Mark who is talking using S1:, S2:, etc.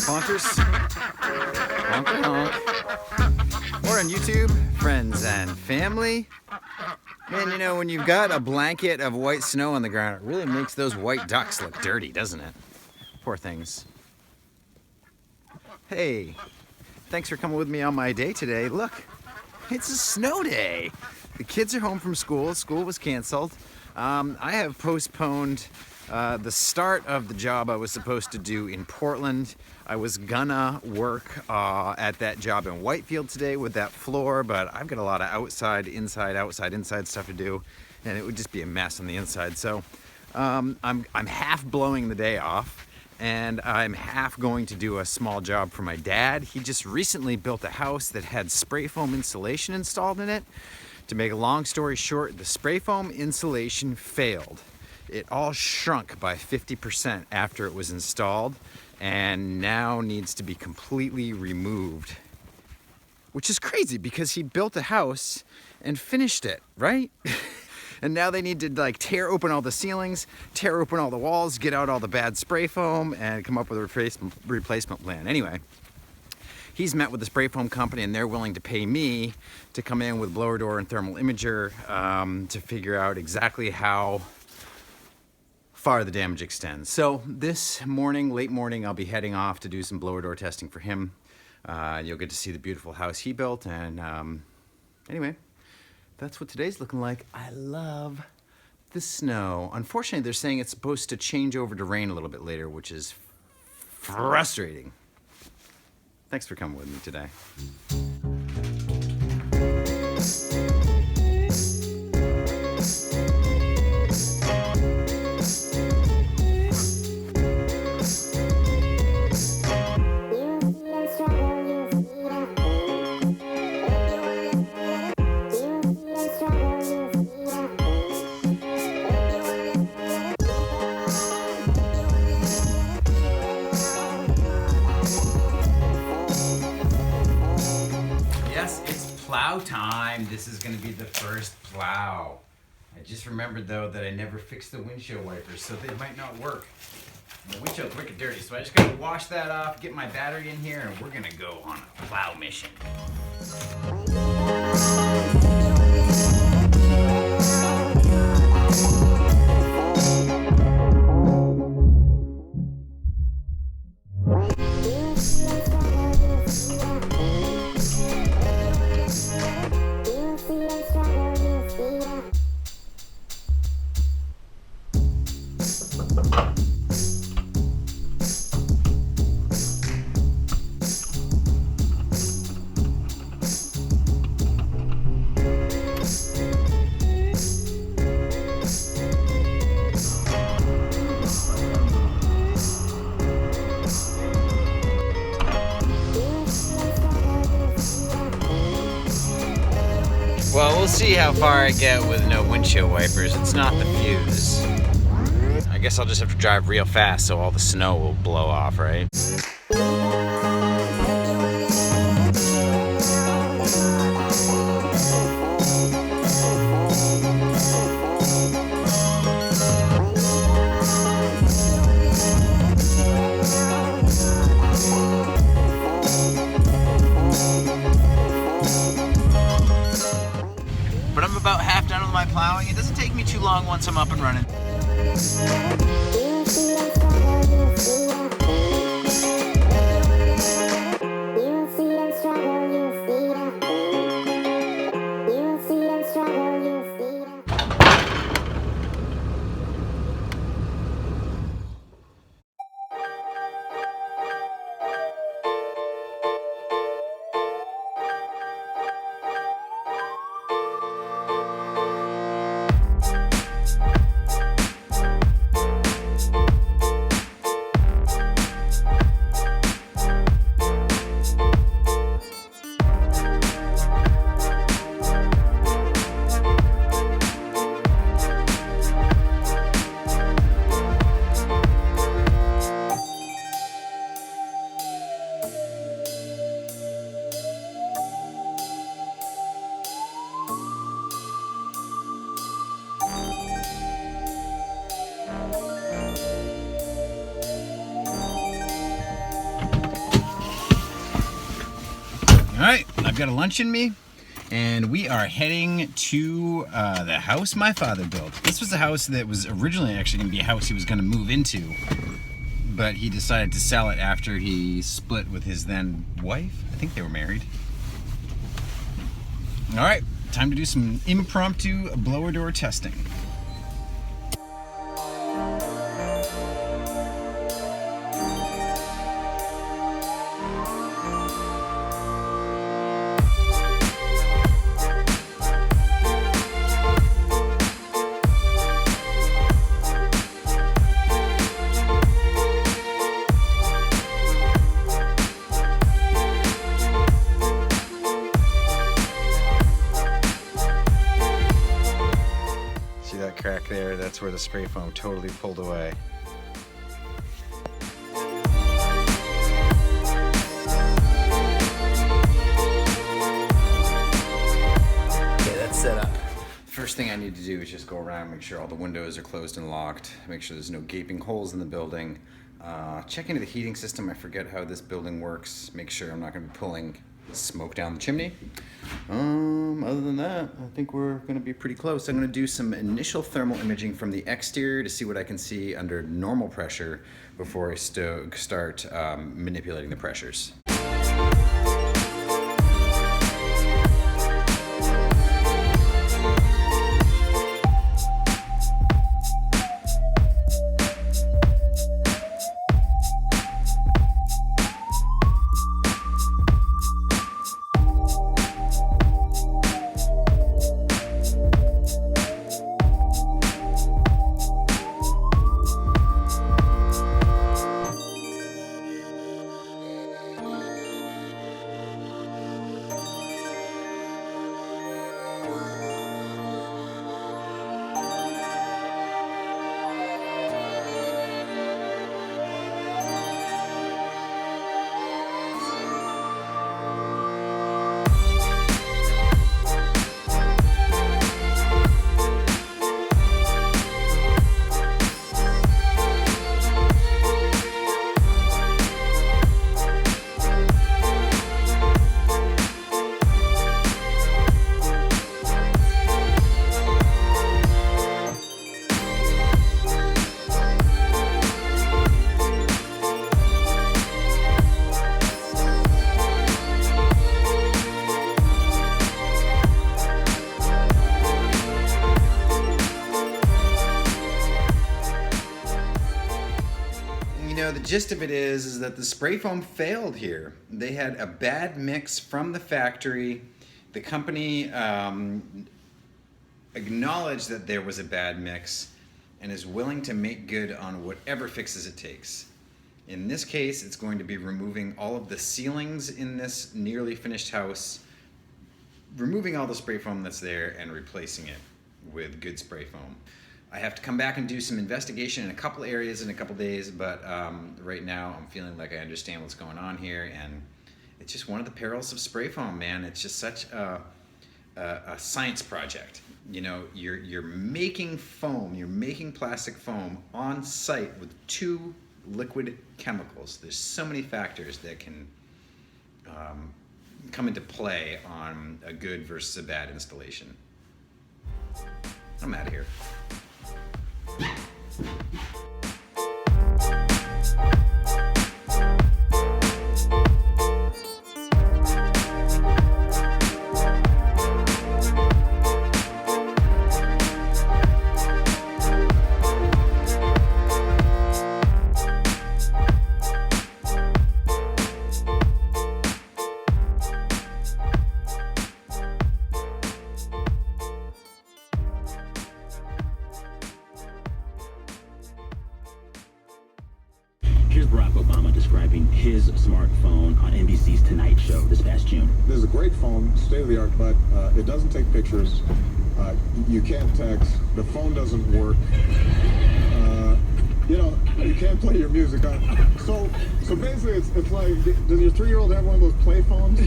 S1: honkers? Honker honk. Or on YouTube, friends and family. Man, you know, when you've got a blanket of white snow on the ground, it really makes those white ducks look dirty, doesn't it? Poor things. Hey, thanks for coming with me on my day today. Look, it's a snow day. The kids are home from school. School was canceled. I have postponed the start of the job I was supposed to do in Portland. I was gonna work at that job in Whitefield today with that floor, but I've got a lot of outside, inside stuff to do, and it would just be a mess on the inside. So I'm half blowing the day off, and I'm half going to do a small job for my dad. He just recently built a house that had spray foam insulation installed in it. To make a long story short, the spray foam insulation failed. It all shrunk by 50% after it was installed and now needs to be completely removed. Which is crazy because he built a house and finished it, right? And now they need to like tear open all the ceilings, tear open all the walls, get out all the bad spray foam and come up with a replacement plan. Anyway, he's met with the spray foam company and they're willing to pay me to come in with blower door and thermal imager to figure out exactly how far the damage extends. So this morning, late morning, I'll be heading off to do some blower door testing for him. You'll get to see the beautiful house he built. And anyway, that's what today's looking like. I love the snow. Unfortunately, they're saying it's supposed to change over to rain a little bit later, which is frustrating. Thanks for coming with me today. Plow time. This is going to be the first plow. I just remembered though that I never fixed the windshield wipers, so they might not work. The windshield's wicked dirty, so I just got to wash that off, get my battery in here, and we're going to go on a plow mission. Well, we'll see how far I get with no windshield wipers. It's not the fuse. I guess I'll just have to drive real fast so all the snow will blow off, right? But I'm about half done with my plowing. It doesn't take me too long once I'm up and running. I've got a lunch in me, and we are heading to the house my father built. This was a house that was originally actually going to be a house he was going to move into, but he decided to sell it after he split with his then wife. I think they were married. All right, time to do some impromptu blower door testing. Crack there, that's where the spray foam totally pulled away. Okay, that's set up. First thing I need to do is just go around, make sure all the windows are closed and locked, make sure there's no gaping holes in the building, check into the heating system. I forget how this building works, make sure I'm not going to be pulling smoke down the chimney. Other than that, I think we're going to be pretty close. I'm going to do some initial thermal imaging from the exterior to see what I can see under normal pressure before I start manipulating the pressures. The gist of it is that the spray foam failed here. They had a bad mix from the factory. The company acknowledged that there was a bad mix and is willing to make good on whatever fixes it takes. In this case, it's going to be removing all of the ceilings in this nearly finished house, removing all the spray foam that's there and replacing it with good spray foam. I have to come back and do some investigation in a couple areas in a couple days, but right now I'm feeling like I understand what's going on here, and it's just one of the perils of spray foam, man. It's just such a science project. You know, you're making foam, you're making plastic foam on site with two liquid chemicals. There's so many factors that can come into play on a good versus a bad installation. I'm out of here.
S2: Here's Barack Obama describing his smartphone on NBC's Tonight Show this past June.
S3: This is a great phone, state-of-the-art, but it doesn't take pictures. You can't text. The phone doesn't work. You know, you can't play your music on. So basically, it's like, does your 3-year-old have one of those play phones?